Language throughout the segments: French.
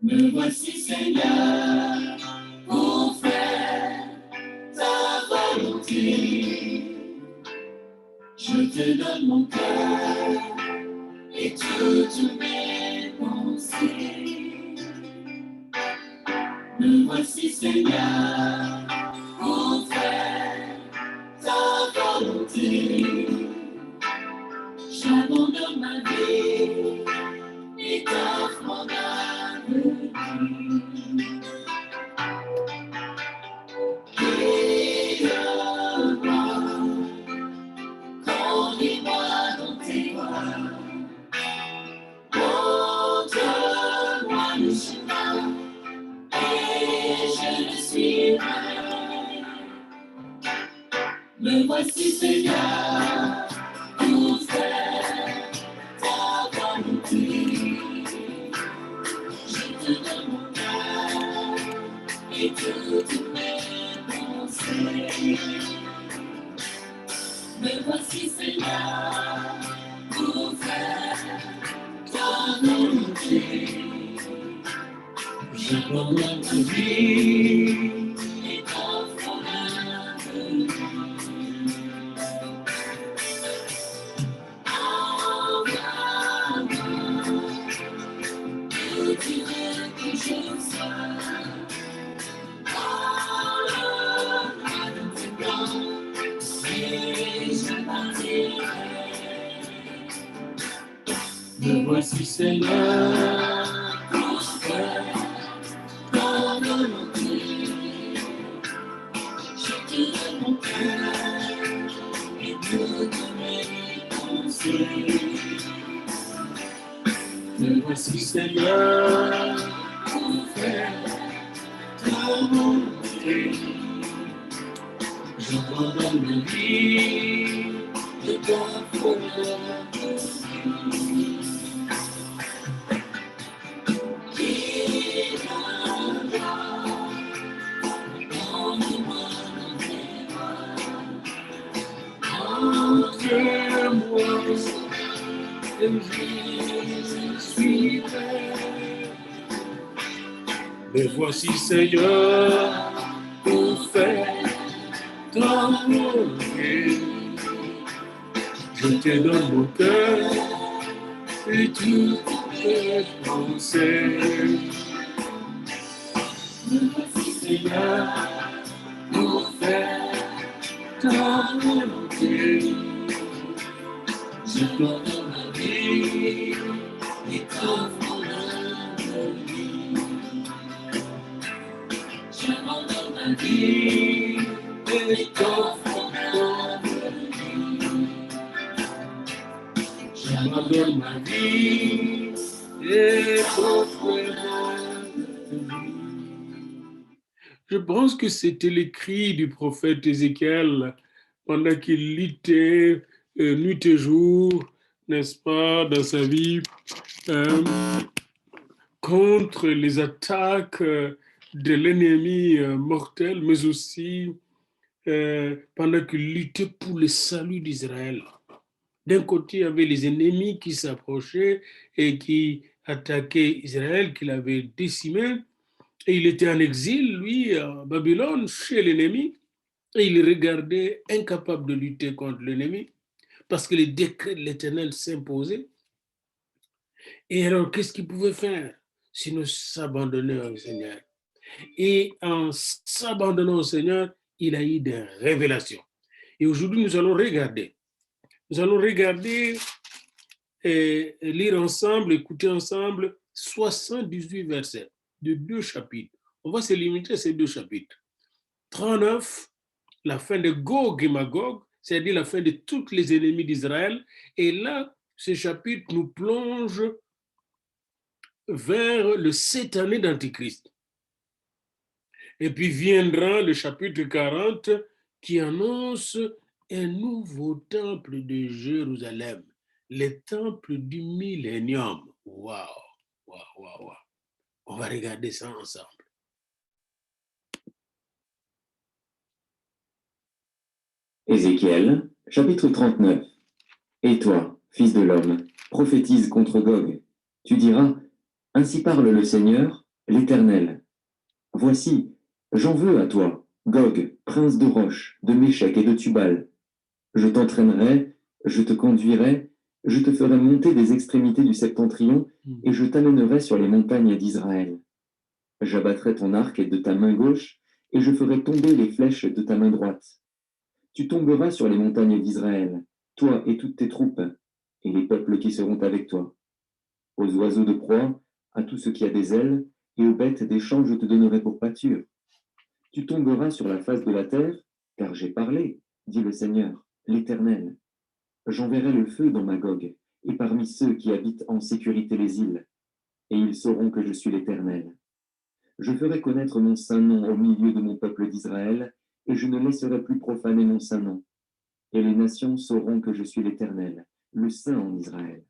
Me voici Seigneur pour faire ta volonté. Je te donne mon cœur et toutes mes pensées. Me voici Seigneur pour faire ta volonté. J'abandonne ma vie et t'offre mon avenir. Guide-moi, conduis-moi dans tes voies. Montre-moi le chemin et je le suivrai. Me voici Seigneur pour faire ta volonté. Je te donne mon cœur et toutes mes pensées. Me voici Seigneur pour faire ta volonté. J'abandonne ma vie et t'offre mon avenir. Envoie-moi où tu veux que je sois. Parle-moi de tes plans et je partirai. Me voici Seigneur pour faire ta volonté. Je te donne mon cœur et toutes mes pensées. Me voici Seigneur pour faire ta volonté. J'abandonne ma vie et t'offre mon avenir. Montre-moi et je suivrai. Me voici Seigneur pour faire ta volonté. Je te donne mon cœur et toutes mes pensées. Me voici Seigneur pour faire ta volonté. Je donne ma vie et t'offre mon avenir. J'abandonne ma vie et t'offre mon avenir. J'abandonne ma vie et t'offre mon avenir. Je pense que c'était le cri du prophète Ézéchiel pendant qu'il luttait nuit et jour, n'est-ce pas, dans sa vie, contre les attaques de l'ennemi mortel, mais aussi pendant qu'il luttait pour le salut d'Israël. D'un côté, il y avait les ennemis qui s'approchaient et qui attaquaient Israël, qu'il avait décimé. Et il était en exil, lui, à Babylone, chez l'ennemi. Et il regardait incapable de lutter contre l'ennemi parce que les décrets de l'Éternel s'imposaient. Et alors, qu'est-ce qu'il pouvait faire sinon s'abandonner au Seigneur? Et en s'abandonnant au Seigneur, il a eu des révélations. Et aujourd'hui, nous allons regarder et lire ensemble, écouter ensemble 78 versets de 2 chapitres. On va se limiter à ces 2 chapitres. 39, la fin de Gog et Magog, c'est-à-dire la fin de tous les ennemis d'Israël. Et là, ce chapitre nous plonge vers le 7 années d'Antichrist. Et puis viendra le chapitre 40 qui annonce un nouveau temple de Jérusalem, le temple du millénium. Waouh, waouh, waouh, waouh. On va regarder ça ensemble. Ézéchiel, chapitre 39. Et toi, fils de l'homme, prophétise contre Gog. Tu diras, ainsi parle le Seigneur, l'Éternel. Voici, j'en veux à toi, Gog, prince de Roche, de Méchec et de Tubal. Je t'entraînerai, je te conduirai, je te ferai monter des extrémités du septentrion, et je t'amènerai sur les montagnes d'Israël. J'abattrai ton arc de ta main gauche, et je ferai tomber les flèches de ta main droite. Tu tomberas sur les montagnes d'Israël, toi et toutes tes troupes, et les peuples qui seront avec toi. Aux oiseaux de proie, à tout ce qui a des ailes, et aux bêtes des champs, je te donnerai pour pâture. Tu tomberas sur la face de la terre, car j'ai parlé, dit le Seigneur, l'Éternel. J'enverrai le feu dans Magog, et parmi ceux qui habitent en sécurité les îles, et ils sauront que je suis l'Éternel. Je ferai connaître mon saint nom au milieu de mon peuple d'Israël, et je ne laisserai plus profaner mon saint nom. Et les nations sauront que je suis l'Éternel, le Saint en Israël.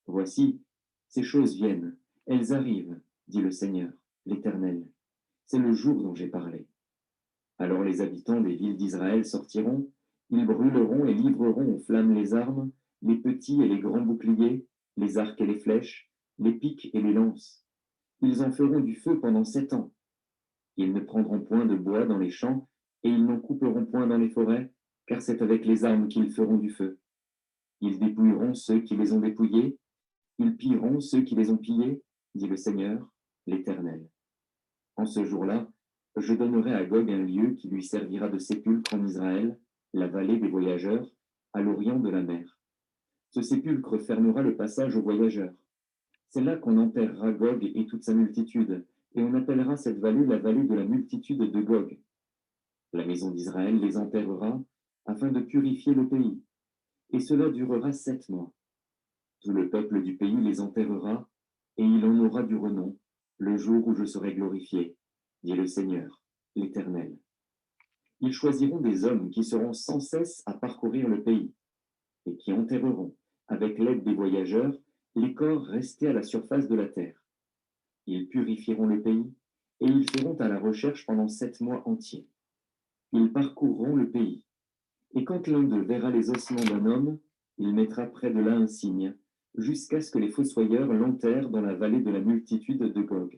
Voici, ces choses viennent, elles arrivent, dit le Seigneur, l'Éternel. C'est le jour dont j'ai parlé. Alors les habitants des villes d'Israël sortiront, ils brûleront et livreront aux flammes les armes, les petits et les grands boucliers, les arcs et les flèches, les piques et les lances. Ils en feront du feu pendant 7 ans. Ils ne prendront point de bois dans les champs, et ils n'en couperont point dans les forêts, car c'est avec les armes qu'ils feront du feu. Ils dépouilleront ceux qui les ont dépouillés, ils pilleront ceux qui les ont pillés, dit le Seigneur, l'Éternel. En ce jour-là, je donnerai à Gog un lieu qui lui servira de sépulcre en Israël, la vallée des voyageurs, à l'orient de la mer. Ce sépulcre fermera le passage aux voyageurs. C'est là qu'on enterrera Gog et toute sa multitude, et on appellera cette vallée la vallée de la multitude de Gog. La maison d'Israël les enterrera, afin de purifier le pays, et cela durera 7 mois. Tout le peuple du pays les enterrera, et il en aura du renom, le jour où je serai glorifié, dit le Seigneur, l'Éternel. Ils choisiront des hommes qui seront sans cesse à parcourir le pays, et qui enterreront, avec l'aide des voyageurs, les corps restés à la surface de la terre. Ils purifieront le pays, et ils feront à la recherche pendant 7 mois entiers. Ils parcourront le pays, et quand l'un d'eux verra les ossements d'un homme, il mettra près de là un signe, jusqu'à ce que les fossoyeurs l'enterrent dans la vallée de la multitude de Gog.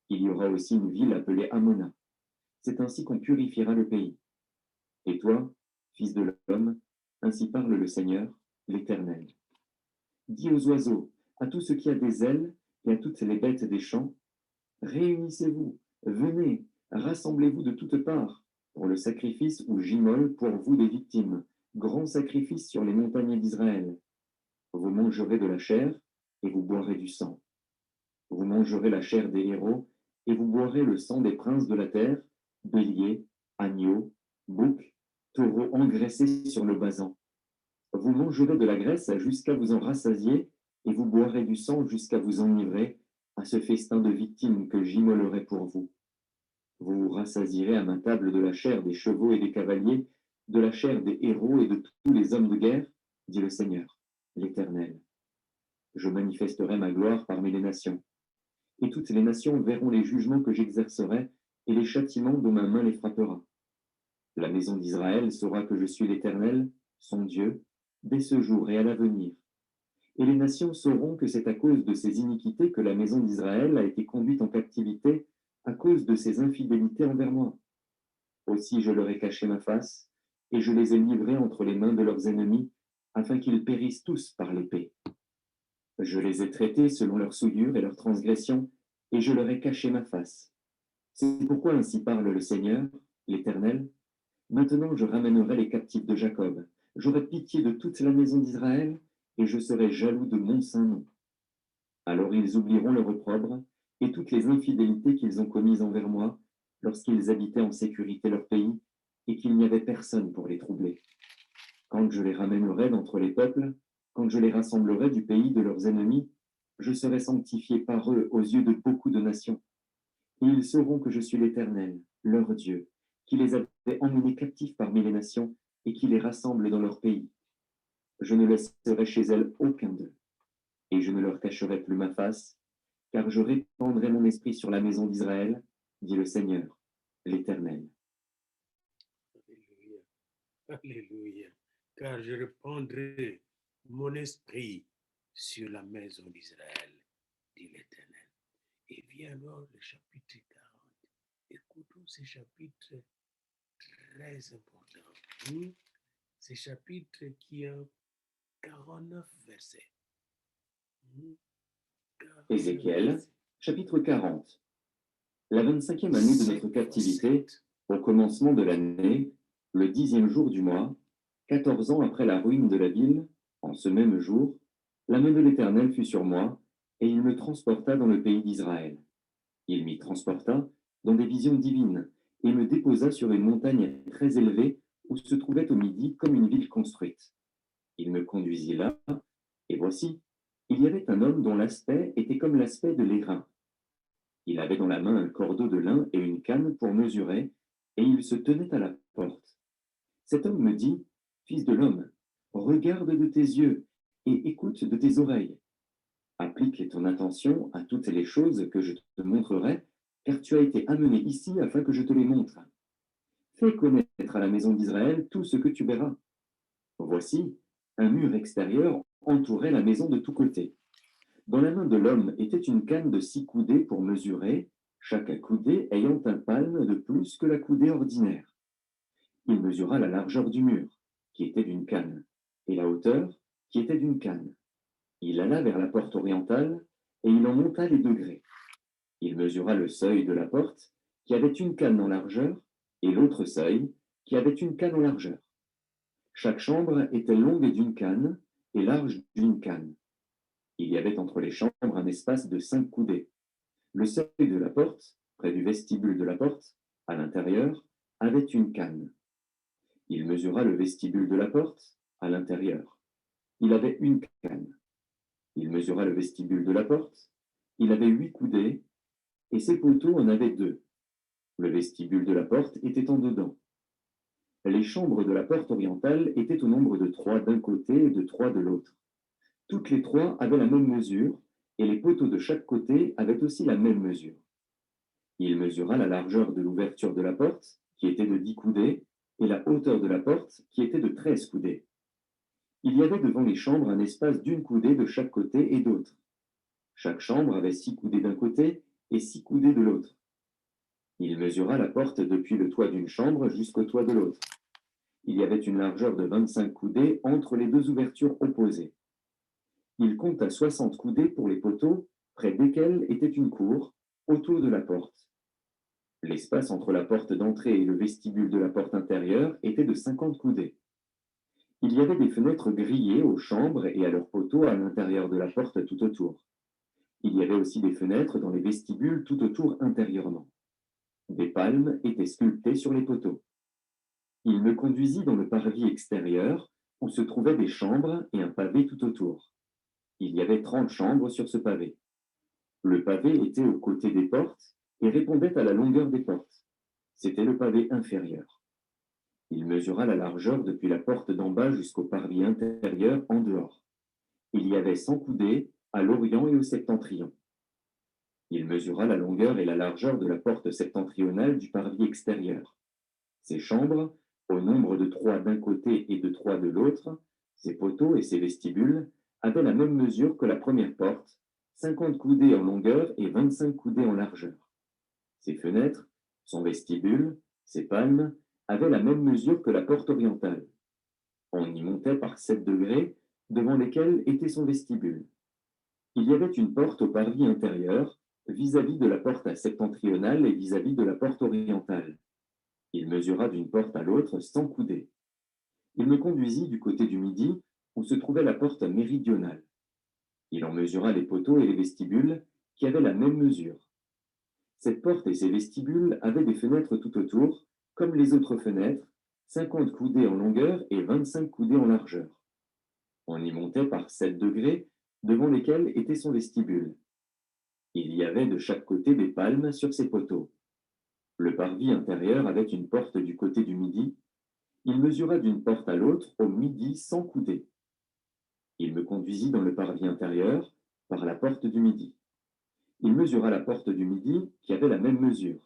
Il y aura aussi une ville appelée Amona. C'est ainsi qu'on purifiera le pays. Et toi, fils de l'homme, ainsi parle le Seigneur, l'Éternel. Dis aux oiseaux, à tout ce qui a des ailes et à toutes les bêtes des champs, réunissez-vous, venez, rassemblez-vous de toutes parts, pour le sacrifice où j'immole pour vous des victimes, grand sacrifice sur les montagnes d'Israël. Vous mangerez de la chair et vous boirez du sang. Vous mangerez la chair des héros et vous boirez le sang des princes de la terre, béliers, agneaux, boucs, taureaux engraissés sur le basan. Vous mangerez de la graisse jusqu'à vous en rassasier et vous boirez du sang jusqu'à vous enivrer à ce festin de victimes que j'immolerai pour vous. Vous vous rassasierez à ma table de la chair des chevaux et des cavaliers, de la chair des héros et de tous les hommes de guerre, dit le Seigneur, l'Éternel. Je manifesterai ma gloire parmi les nations, et toutes les nations verront les jugements que j'exercerai et les châtiments dont ma main les frappera. La maison d'Israël saura que je suis l'Éternel, son Dieu, dès ce jour et à l'avenir. Et les nations sauront que c'est à cause de ces iniquités que la maison d'Israël a été conduite en captivité, à cause de ses infidélités envers moi. Aussi je leur ai caché ma face, et je les ai livrés entre les mains de leurs ennemis, afin qu'ils périssent tous par l'épée. Je les ai traités selon leurs souillures et leurs transgressions, et je leur ai caché ma face. C'est pourquoi ainsi parle le Seigneur, l'Éternel. Maintenant je ramènerai les captifs de Jacob, j'aurai pitié de toute la maison d'Israël, et je serai jaloux de mon saint nom. Alors ils oublieront leur opprobre et toutes les infidélités qu'ils ont commises envers moi, lorsqu'ils habitaient en sécurité leur pays, et qu'il n'y avait personne pour les troubler. Quand je les ramènerai d'entre les peuples, quand je les rassemblerai du pays de leurs ennemis, je serai sanctifié par eux aux yeux de beaucoup de nations. Et ils sauront que je suis l'Éternel, leur Dieu, qui les avait emmenés captifs parmi les nations et qui les rassemble dans leur pays. Je ne laisserai chez elles aucun d'eux, et je ne leur cacherai plus ma face, car je répandrai mon esprit sur la maison d'Israël, dit le Seigneur, l'Éternel. Alléluia. Car je répandrai mon esprit sur la maison d'Israël, dit l'Éternel. Et vient alors le chapitre 40. Écoutons ce chapitre très important. Ce chapitre qui a 49 versets. 49 Ézéchiel, versets. chapitre 40. La 25e année de notre captivité, au commencement de l'année, le 10e jour du mois, 14 ans après la ruine de la ville, en ce même jour, la main de l'Éternel fut sur moi, et il me transporta dans le pays d'Israël. Il m'y transporta dans des visions divines, et me déposa sur une montagne très élevée où se trouvait au midi comme une ville construite. Il me conduisit là, et voici, il y avait un homme dont l'aspect était comme l'aspect de l'airain. Il avait dans la main un cordeau de lin et une canne pour mesurer, et il se tenait à la porte. Cet homme me dit, Fils de l'homme, regarde de tes yeux et écoute de tes oreilles. Applique ton attention à toutes les choses que je te montrerai, car tu as été amené ici afin que je te les montre. Fais connaître à la maison d'Israël tout ce que tu verras. Voici, un mur extérieur entourait la maison de tous côtés. Dans la main de l'homme était une canne de 6 coudées pour mesurer, chaque coudée ayant un palme de plus que la coudée ordinaire. Il mesura la largeur du mur, qui était d'une canne, et la hauteur, qui était d'une canne. Il alla vers la porte orientale, et il en monta les degrés. Il mesura le seuil de la porte, qui avait une canne en largeur, et l'autre seuil, qui avait une canne en largeur. Chaque chambre était longue d'une canne et large d'une canne. Il y avait entre les chambres un espace de 5 coudées. Le seuil de la porte, près du vestibule de la porte, à l'intérieur, avait une canne. Il mesura le vestibule de la porte, à l'intérieur. Il avait une canne. Il mesura le vestibule de la porte. Il avait 8 coudées, et ses poteaux en avaient 2. Le vestibule de la porte était en dedans. Les chambres de la porte orientale étaient au nombre de 3 d'un côté et de 3 de l'autre. Toutes les 3 avaient la même mesure, et les poteaux de chaque côté avaient aussi la même mesure. Il mesura la largeur de l'ouverture de la porte, qui était de 10 coudées, et la hauteur de la porte, qui était de 13 coudées. Il y avait devant les chambres un espace d'une coudée de chaque côté et d'autre. Chaque chambre avait 6 coudées d'un côté et 6 coudées de l'autre. Il mesura la porte depuis le toit d'une chambre jusqu'au toit de l'autre. Il y avait une largeur de 25 coudées entre les 2 ouvertures opposées. Il compta 60 coudées pour les poteaux, près desquels était une cour, autour de la porte. L'espace entre la porte d'entrée et le vestibule de la porte intérieure était de 50 coudées. Il y avait des fenêtres grillées aux chambres et à leurs poteaux à l'intérieur de la porte tout autour. Il y avait aussi des fenêtres dans les vestibules tout autour intérieurement. Des palmes étaient sculptées sur les poteaux. Il me conduisit dans le parvis extérieur, où se trouvaient des chambres et un pavé tout autour. Il y avait 30 chambres sur ce pavé. Le pavé était aux côtés des portes et répondait à la longueur des portes. C'était le pavé inférieur. Il mesura la largeur depuis la porte d'en bas jusqu'au parvis intérieur en dehors. Il y avait 100 coudées à l'orient et au septentrion. Il mesura la longueur et la largeur de la porte septentrionale du parvis extérieur. Ces chambres, au nombre de 3 d'un côté et de 3 de l'autre, ses poteaux et ses vestibules, avaient la même mesure que la première porte, 50 coudées en longueur et 25 coudées en largeur. Ses fenêtres, son vestibule, ses palmes, avaient la même mesure que la porte orientale. On y montait par 7 degrés, devant lesquels était son vestibule. Il y avait une porte au parvis intérieur, vis-à-vis de la porte septentrionale et vis-à-vis de la porte orientale. Il mesura d'une porte à l'autre 100 coudées. Il me conduisit du côté du midi, où se trouvait la porte méridionale. Il en mesura les poteaux et les vestibules, qui avaient la même mesure. Cette porte et ses vestibules avaient des fenêtres tout autour, comme les autres fenêtres, 50 coudées en longueur et 25 coudées en largeur. On y montait par 7 degrés, devant lesquels était son vestibule. Il y avait de chaque côté des palmes sur ses poteaux. Le parvis intérieur avait une porte du côté du midi. Il mesura d'une porte à l'autre au midi 100 coudées. Il me conduisit dans le parvis intérieur, par la porte du midi. Il mesura la porte du midi, qui avait la même mesure.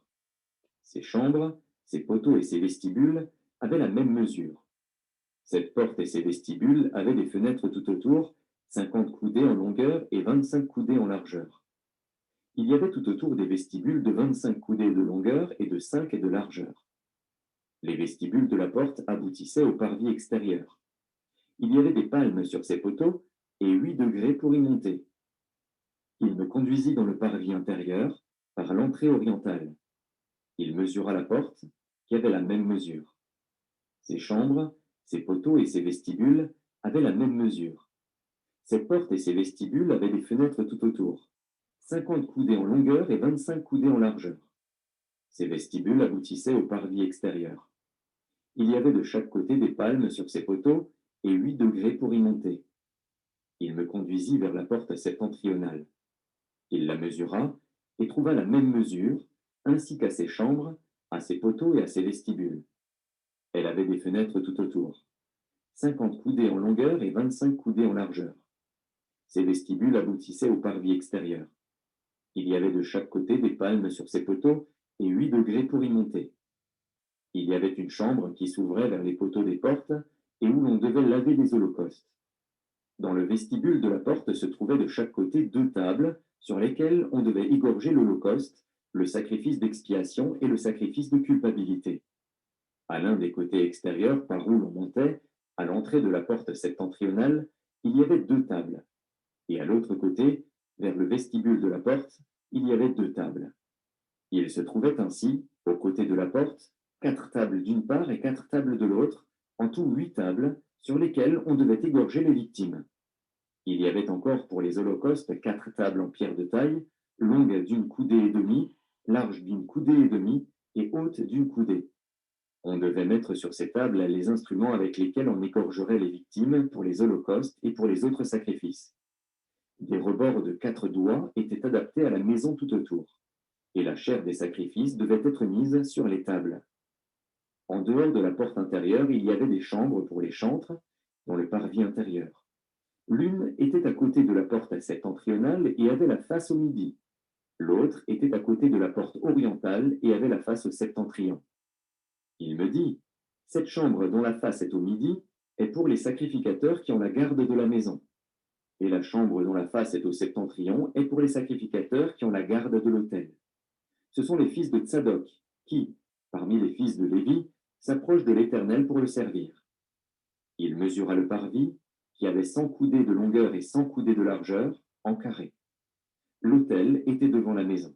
Ses chambres, ses poteaux et ses vestibules avaient la même mesure. Cette porte et ses vestibules avaient des fenêtres tout autour, 50 coudées en longueur et 25 coudées en largeur. Il y avait tout autour des vestibules de 25 coudées de longueur et de 5 de largeur. Les vestibules de la porte aboutissaient au parvis extérieur. Il y avait des palmes sur ces poteaux et 8 degrés pour y monter. Il me conduisit dans le parvis intérieur, par l'entrée orientale. Il mesura la porte, qui avait la même mesure. Ses chambres, ses poteaux et ses vestibules avaient la même mesure. Cette porte et ses vestibules avaient des fenêtres tout autour, 50 coudées en longueur et 25 coudées en largeur. Ces vestibules aboutissaient au parvis extérieur. Il y avait de chaque côté des palmes sur ces poteaux et 8 degrés pour y monter. Il me conduisit vers la porte septentrionale. Il la mesura et trouva la même mesure, ainsi qu'à ses chambres, à ses poteaux et à ses vestibules. Elle avait des fenêtres tout autour, 50 coudées en longueur et 25 coudées en largeur. Ces vestibules aboutissaient au parvis extérieur. Il y avait de chaque côté des palmes sur ces poteaux et 8 degrés pour y monter. Il y avait une chambre qui s'ouvrait vers les poteaux des portes et où l'on devait laver les holocaustes. Dans le vestibule de la porte se trouvaient de chaque côté 2 tables sur lesquelles on devait égorger l'holocauste, le sacrifice d'expiation et le sacrifice de culpabilité. À l'un des côtés extérieurs par où l'on montait, à l'entrée de la porte septentrionale, il y avait 2 tables. Et à l'autre côté, vers le vestibule de la porte, il y avait 2 tables. Il se trouvait ainsi, aux côtés de la porte, 4 tables d'une part et 4 tables de l'autre, en tout 8 tables, sur lesquelles on devait égorger les victimes. Il y avait encore pour les holocaustes 4 tables en pierre de taille, longues d'une coudée et demie, larges d'une coudée et demie et hautes d'une coudée. On devait mettre sur ces tables les instruments avec lesquels on égorgerait les victimes pour les holocaustes et pour les autres sacrifices. Des rebords de 4 doigts étaient adaptés à la maison tout autour, et la chair des sacrifices devait être mise sur les tables. En dehors de la porte intérieure, il y avait des chambres pour les chantres, dans le parvis intérieur. L'une était à côté de la porte septentrionale et avait la face au midi. L'autre était à côté de la porte orientale et avait la face au septentrion. Il me dit, cette chambre dont la face est au midi est pour les sacrificateurs qui ont la garde de la maison. Et la chambre dont la face est au septentrion est pour les sacrificateurs qui ont la garde de l'autel. Ce sont les fils de Tsadok qui, parmi les fils de Lévi, s'approchent de l'Éternel pour le servir. Il mesura le parvis, qui avait 100 coudées de longueur et 100 coudées de largeur, en carré. L'autel était devant la maison.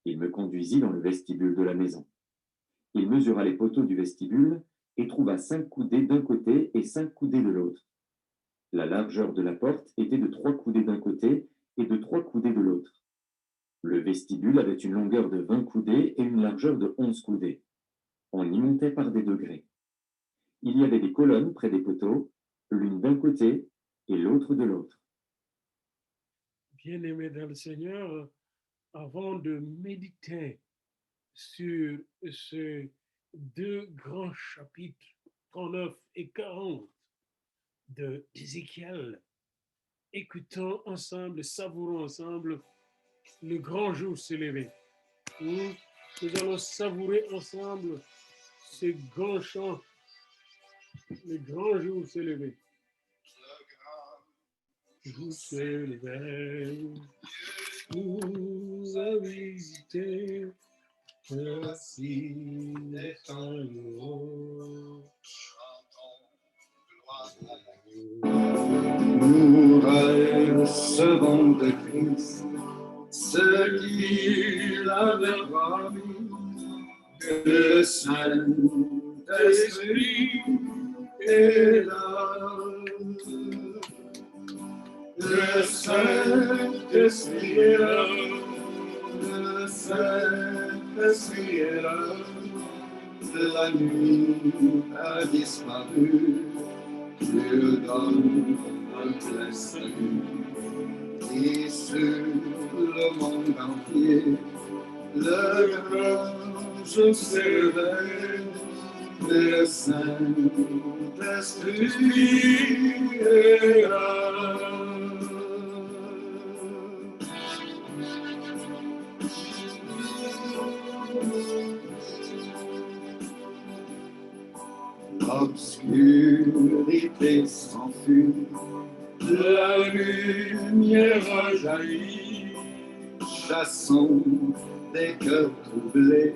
Il me conduisit dans le vestibule de la maison. Il mesura les poteaux du vestibule et trouva 5 coudées d'un côté et 5 coudées de l'autre. La largeur de la porte était de 3 coudées d'un côté et de 3 coudées de l'autre. Le vestibule avait une longueur de 20 coudées et une largeur de 11 coudées. On y montait par des degrés. Il y avait des colonnes près des poteaux, l'une d'un côté et l'autre de l'autre. Bien-aimés dans le Seigneur, avant de méditer sur ces 2 grands chapitres, 39 et 40 d'Ézéchiel, écoutons ensemble, savourons ensemble le grand jour s'est levé. Nous allons savourer ensemble ce grand chant, le grand jour s'est levé. Le jour s'est levé, nous a visité, merci d'être en nous. Nous recevons de Christ ce qu'il avait promis. Le Saint-Esprit est là. Le Saint-Esprit est là. Le Saint-Esprit est là. La nuit a disparu. Dieu donne un plein salut. Et sur le monde entier, le grand jour se réveille. Le Saint-Esprit est là. L'obscurité s'enfuit, la lumière a jailli, chassons des cœurs troublés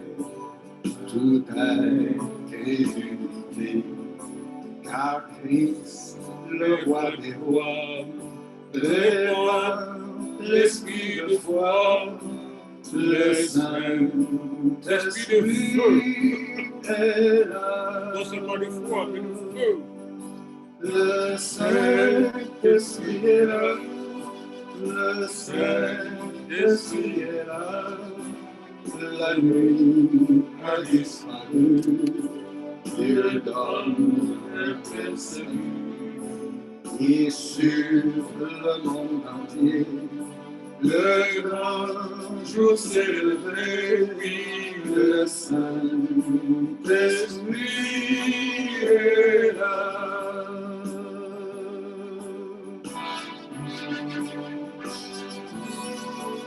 toute incrédulité, car Christ, le roi des rois, répand l'esprit de foi, le Saint-Esprit est là. Non seulement de foi, mais de feu. Le Saint-Esprit est là, le Saint-Esprit est là, la nuit a disparu, il donne un plein salut, et sur le monde entier, le grand jour s'est levé, oui, le Saint-Esprit est là.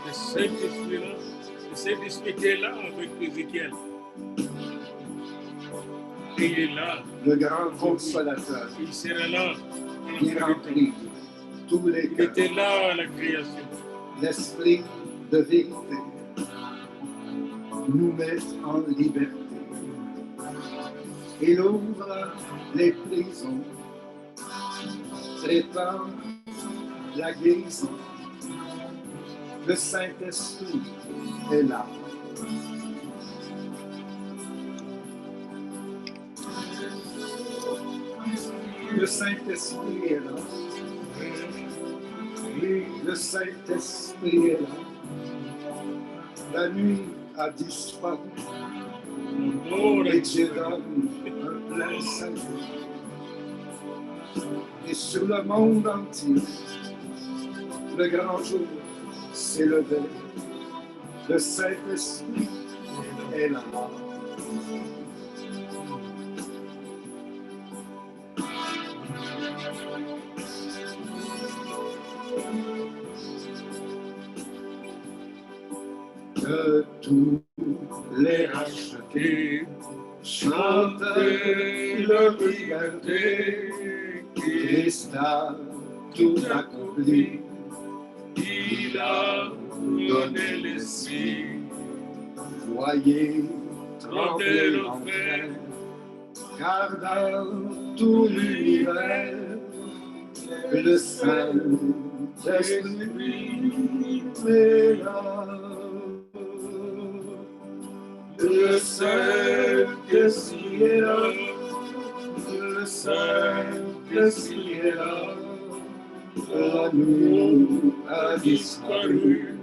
Le Saint-Esprit était là avec Ézéchiel. Et il est là. Le grand consolateur, Il sera là. il remplit tous les Il cœurs. était là à la création. L'esprit de vérité nous met en liberté. Il ouvre les prisons, répand la guérison. Le Saint-Esprit est là. Le Saint-Esprit est là. Oui, le Saint-Esprit est là. La nuit a disparu. Et Dieu donne un plein salut. Et sur le monde entier, le grand jour s'est levé. Le Saint-Esprit est là. Que tous les rachetés chantent leur liberté. Christ a tout accompli. Il a donné l'esprit. Voyez trembler l'enfer, car dans tout l'univers, le Saint-Esprit est là. Le Saint-Esprit est là, le Saint-Esprit est là, la nuit a disparu,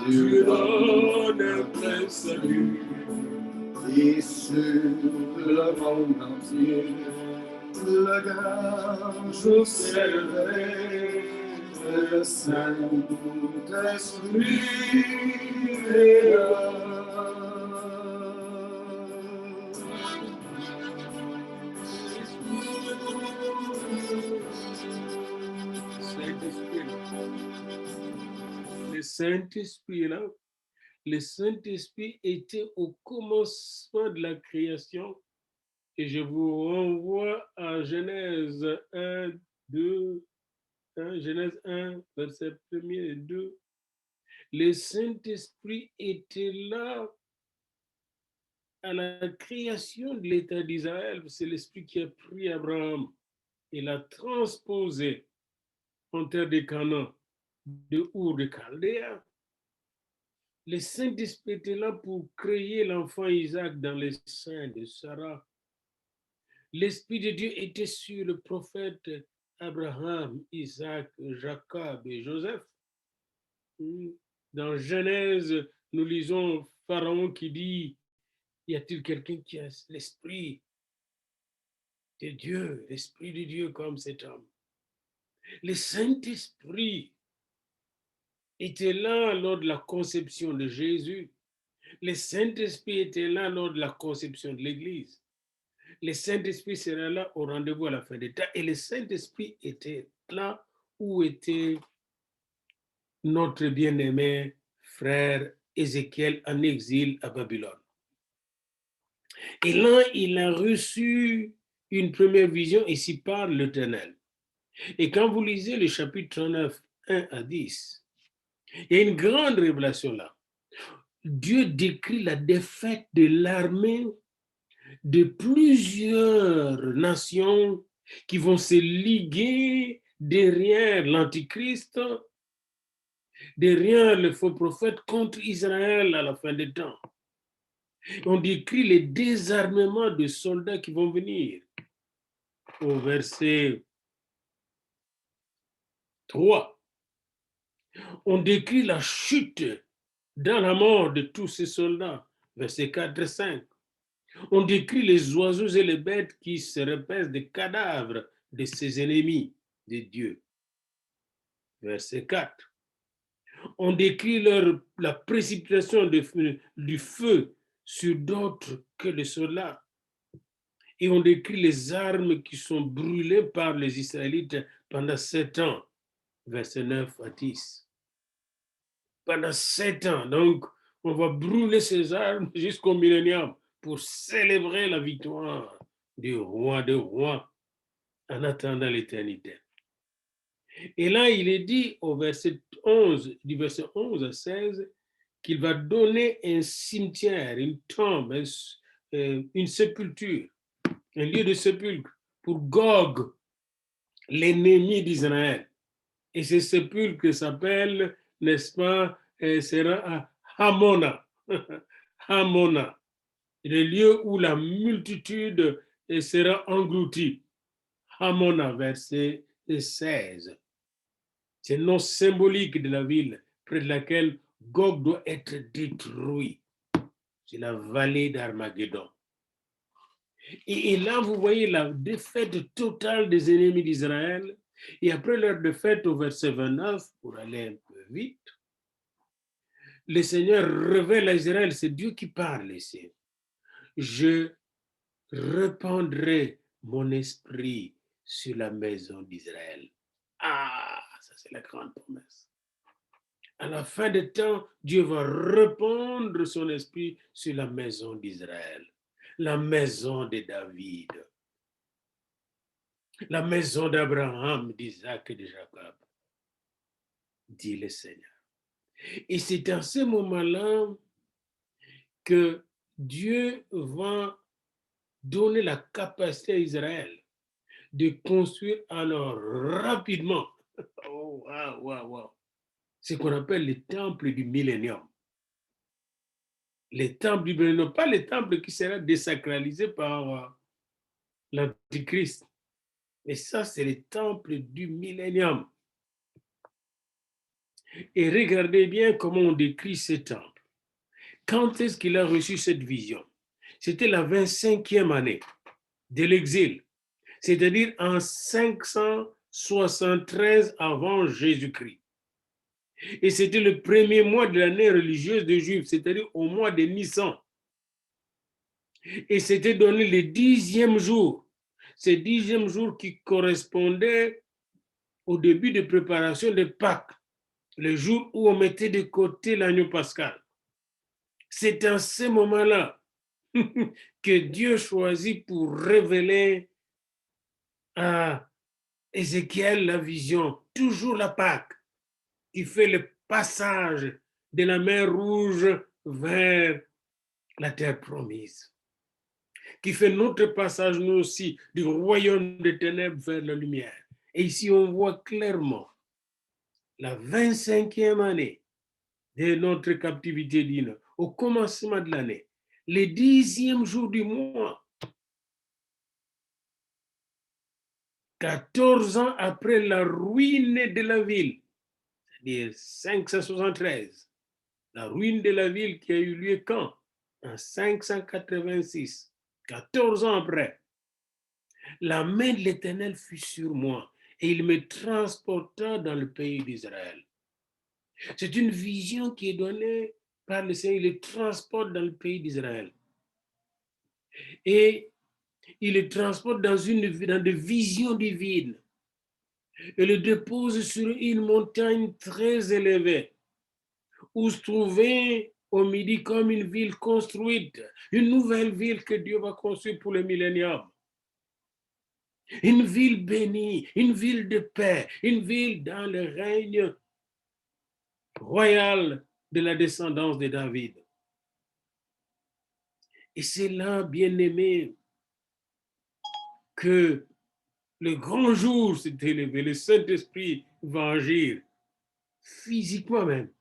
Dieu donne un plein salut, et sur le monde entier, le grand jour s'est levé, le Saint-Esprit est là. Le Saint-Esprit est là. Le Saint-Esprit était au commencement de la création. Et je vous renvoie à Genèse 1, 2, Genèse 1, verset 1 et 2. Le Saint-Esprit était là à la création de l'État d'Israël. C'est l'Esprit qui a pris Abraham et l'a transposé en terre de Canaan, de Our de Chaldéa. Le Saint-Esprit était là pour créer l'enfant Isaac dans les seins de Sarah. L'Esprit de Dieu était sur le prophète Abraham, Isaac, Jacob et Joseph. Dans Genèse, nous lisons Pharaon qui dit, y a-t-il quelqu'un qui a l'Esprit de Dieu, l'Esprit de Dieu comme cet homme? Le Saint-Esprit était là lors de la conception de Jésus. Le Saint-Esprit était là lors de la conception de l'Église. Le Saint-Esprit sera là au rendez-vous à la fin des temps. Et le Saint-Esprit était là où était notre bien-aimé frère Ézéchiel en exil à Babylone. Et là, il a reçu une première vision, ici par l'Éternel. Et quand vous lisez le chapitre 39, 1 à 10, il y a une grande révélation là. Dieu décrit la défaite de l'armée de plusieurs nations qui vont se liguer derrière l'Antichrist, derrière le faux prophète contre Israël à la fin des temps. On décrit les désarmements de soldats qui vont venir. Au verset 3, on décrit la chute dans la mort de tous ces soldats. Verset 4 et 5. On décrit les oiseaux et les bêtes qui se repaissent des cadavres de ses ennemis de Dieu. Verset 4. On décrit la précipitation du feu sur d'autres que les soldats. Et on décrit les armes qui sont brûlées par les Israélites pendant 7 ans. Verset 9 à 10. Pendant 7 ans, donc, on va brûler ces armes jusqu'au millénium pour célébrer la victoire du roi des rois en attendant l'éternité. Et là, il est dit au verset 11, du verset 11 à 16, qu'il va donner un cimetière, une tombe, une sépulture, un lieu de sépulcre pour Gog, l'ennemi d'Israël. Et ce sépulcre s'appelle, n'est-ce pas, sera à Hamona. Hamona, le lieu où la multitude sera engloutie. Hamona, verset 16. C'est le nom symbolique de la ville près de laquelle Gog doit être détruit. C'est la vallée d'Armageddon. Et là, vous voyez la défaite totale des ennemis d'Israël. Et après leur défaite au verset 29, pour aller un peu vite, le Seigneur révèle à Israël, c'est Dieu qui parle ici. Je répandrai mon esprit sur la maison d'Israël. Ah, ça c'est la grande promesse. À la fin des temps, Dieu va répandre son esprit sur la maison d'Israël, la maison de David, la maison d'Abraham, d'Isaac et de Jacob, dit le Seigneur. Et c'est à ce moment-là que Dieu va donner la capacité à Israël de construire alors rapidement, ce qu'on appelle les temples du millénium. Les temples du millénium, pas les temples qui seront désacralisés par l'Antichrist, mais ça, c'est les temples du millénium. Et regardez bien comment on décrit ces temples. Quand est-ce qu'il a reçu cette vision? C'était la 25e année de l'exil, c'est-à-dire en 573 avant Jésus-Christ. Et c'était le premier mois de l'année religieuse des Juifs, c'est-à-dire au mois de Nissan. Et c'était donné le 10e jour. Ce 10e jour qui correspondait au début de préparation de Pâques, le jour où on mettait de côté l'agneau pascal. C'est à ce moment-là que Dieu choisit pour révéler à Ézéchiel la vision, toujours la Pâque, qui fait le passage de la mer Rouge vers la terre promise, qui fait notre passage, nous aussi, du royaume des ténèbres vers la lumière. Et ici, on voit clairement la 25e année de notre captivité divine, au commencement de l'année, le 10e jour du mois, 14 ans après la ruine de la ville, c'est-à-dire 573, la ruine de la ville qui a eu lieu quand? En 586, 14 ans après. La main de l'Éternel fut sur moi et il me transporta dans le pays d'Israël. C'est une vision qui est donnée par le Seigneur, il le transporte dans le pays d'Israël. Et il le transporte dans des visions divines et le dépose sur une montagne très élevée où se trouvait au midi comme une ville construite, une nouvelle ville que Dieu va construire pour le millénium. Une ville bénie, une ville de paix, une ville dans le règne royal de la descendance de David. Et c'est là, bien-aimé, que le grand jour s'est élevé, le Saint-Esprit va agir physiquement même.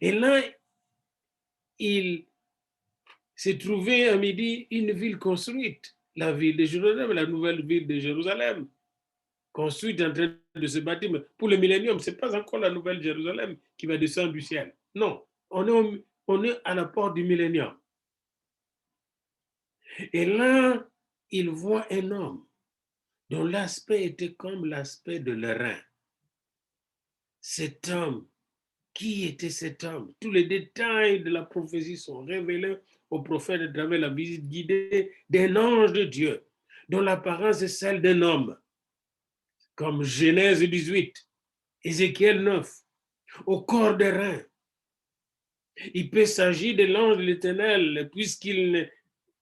Et là, il s'est trouvé à midi une ville construite, la ville de Jérusalem, la nouvelle ville de Jérusalem, construite en train de se bâtir. Mais pour le millénium, ce n'est pas encore la nouvelle Jérusalem qui va descendre du ciel. Non, on est à la porte du millénium. Et là, il voit un homme dont l'aspect était comme l'aspect de l'airain. Cet homme, qui était cet homme? Tous les détails de la prophétie sont révélés au prophète à travers la visite guidée d'un ange de Dieu, dont l'apparence est celle d'un homme, comme Genèse 18, Ézéchiel 9, au corps d'airain. Il peut s'agir de l'ange de l'Éternel, puisqu'il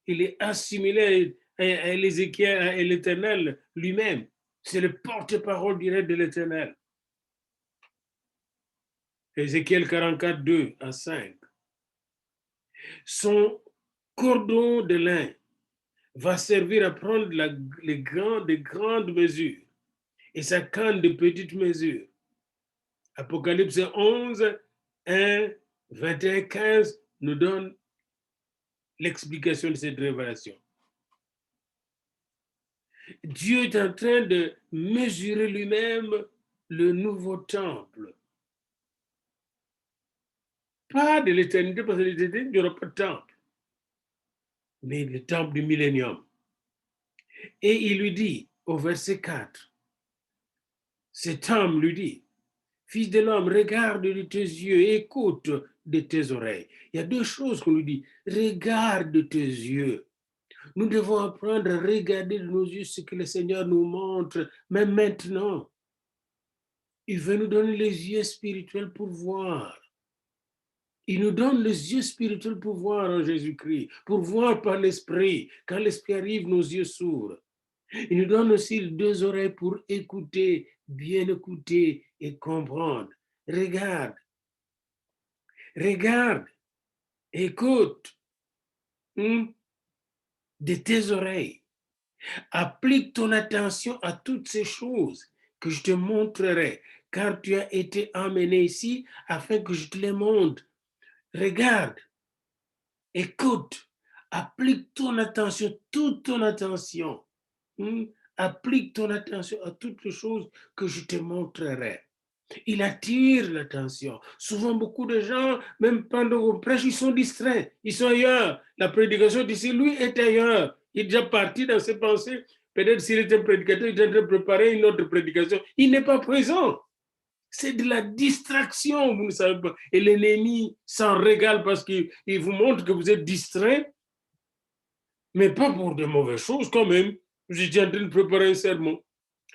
est assimilé à l'Ézéchiel, à l'Éternel lui-même. C'est le porte-parole direct de l'Éternel. Ézéchiel 44, 2 à 5. Son cordon de lin va servir à prendre de grandes mesures et sa canne de petites mesures. Apocalypse 11, 1, 21, 15 nous donne l'explication de cette révélation. Dieu est en train de mesurer lui-même le nouveau temple. Pas de l'éternité, parce que l'éternité, il n'y aura pas de temple, mais le temple du millénium. Et il lui dit, au verset 4, cet homme lui dit, fils de l'homme, regarde de tes yeux, écoute de tes oreilles. Il y a deux choses qu'on lui dit. Regarde de tes yeux. Nous devons apprendre à regarder de nos yeux ce que le Seigneur nous montre, même maintenant. Il veut nous donner les yeux spirituels pour voir. Il nous donne les yeux spirituels pour voir en Jésus-Christ, pour voir par l'Esprit. Quand l'Esprit arrive, nos yeux s'ouvrent. Il nous donne aussi deux oreilles pour écouter, bien écouter et comprendre. Regarde, écoute de tes oreilles. Applique ton attention à toutes ces choses que je te montrerai, car tu as été emmené ici afin que je te les montre. Regarde, écoute, applique ton attention, toute ton attention. Applique ton attention à toutes les choses que je te montrerai. Il attire l'attention. Souvent, beaucoup de gens, même pendant qu'on prêche, ils sont distraits. Ils sont ailleurs. La prédication d'ici, lui, est ailleurs. Il est déjà parti dans ses pensées. Peut-être s'il est un prédicateur, il est en train de préparer une autre prédication. Il n'est pas présent. C'est de la distraction, vous ne savez pas. Et l'ennemi s'en régale parce qu'il vous montre que vous êtes distrait, mais pas pour de mauvaises choses quand même. J'étais en train de préparer un sermon.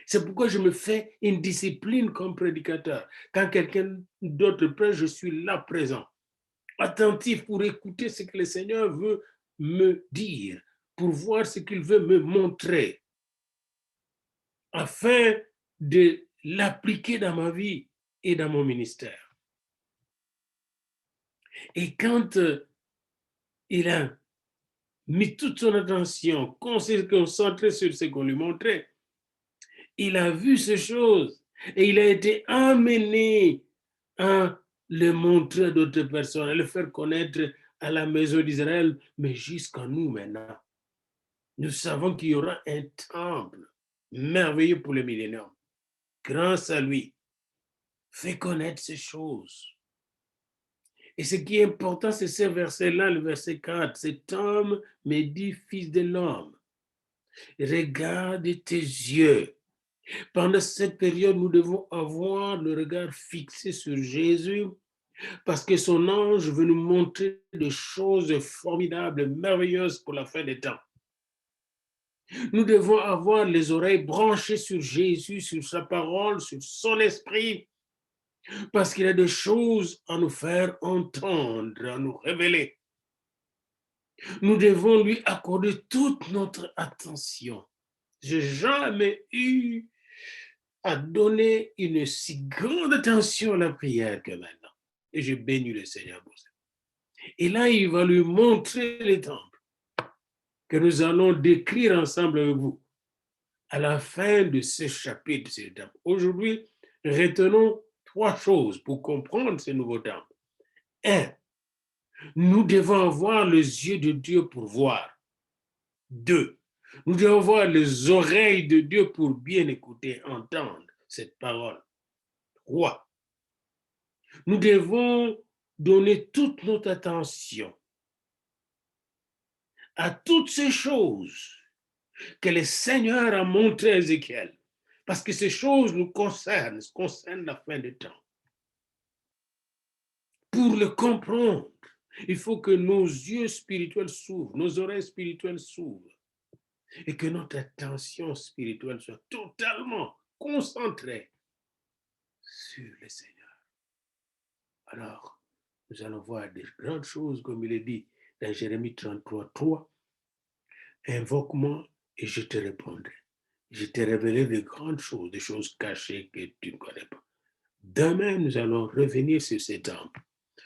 C'est pourquoi je me fais une discipline comme prédicateur. Quand quelqu'un d'autre prêche, je suis là présent, attentif pour écouter ce que le Seigneur veut me dire, pour voir ce qu'il veut me montrer, afin de l'appliquer dans ma vie et dans mon ministère. Et quand il a mis toute son attention, concentré sur ce qu'on lui montrait, il a vu ces choses et il a été amené à le montrer à d'autres personnes, à le faire connaître à la maison d'Israël, mais jusqu'à nous maintenant. Nous savons qu'il y aura un temple merveilleux pour le millénium. Grâce à lui, fais connaître ces choses. Et ce qui est important, c'est ce verset-là, le verset 4. Cet homme me dit, fils de l'homme, regarde tes yeux. Pendant cette période, nous devons avoir le regard fixé sur Jésus parce que son ange veut nous montrer des choses formidables, merveilleuses pour la fin des temps. Nous devons avoir les oreilles branchées sur Jésus, sur sa parole, sur son esprit, parce qu'il a des choses à nous faire entendre, à nous révéler. Nous devons lui accorder toute notre attention. j'ai jamais eu à donner une si grande attention à la prière que maintenant. Et je bénis le Seigneur pour ça. Et là, il va lui montrer les temples que nous allons décrire ensemble avec vous à la fin de ce chapitre. Aujourd'hui, retenons 3 choses pour comprendre ce nouveau temple. 1. Nous devons avoir les yeux de Dieu pour voir. 2. Nous devons avoir les oreilles de Dieu pour bien écouter, entendre cette parole. 3. Nous devons donner toute notre attention à toutes ces choses que le Seigneur a montrées à Ézéchiel, parce que ces choses nous concernent la fin du temps. Pour le comprendre, il faut que nos yeux spirituels s'ouvrent, nos oreilles spirituelles s'ouvrent, et que notre attention spirituelle soit totalement concentrée sur le Seigneur. Alors, nous allons voir des grandes choses, comme il est dit dans Jérémie 33, 3. Invoque-moi et je te répondrai. Je te révélerai de grandes choses, des choses cachées que tu ne connais pas. Demain, nous allons revenir sur ces temples.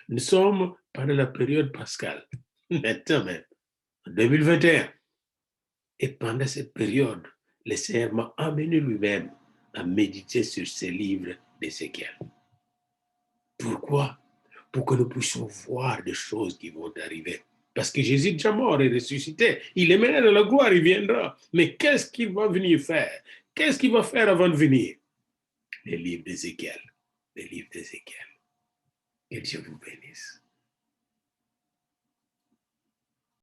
Nous sommes pendant la période pascale, maintenant même, en 2021. Et pendant cette période, le Seigneur m'a amené lui-même à méditer sur ces livres d'Ézéchiel. Pourquoi? Pour que nous puissions voir des choses qui vont arriver. Parce que Jésus est déjà mort et ressuscité. Il est maintenant dans la gloire, il viendra. Mais qu'est-ce qu'il va venir faire? Qu'est-ce qu'il va faire avant de venir? Les livres d'Ézéchiel. Les livres d'Ézéchiel. Que Dieu vous bénisse.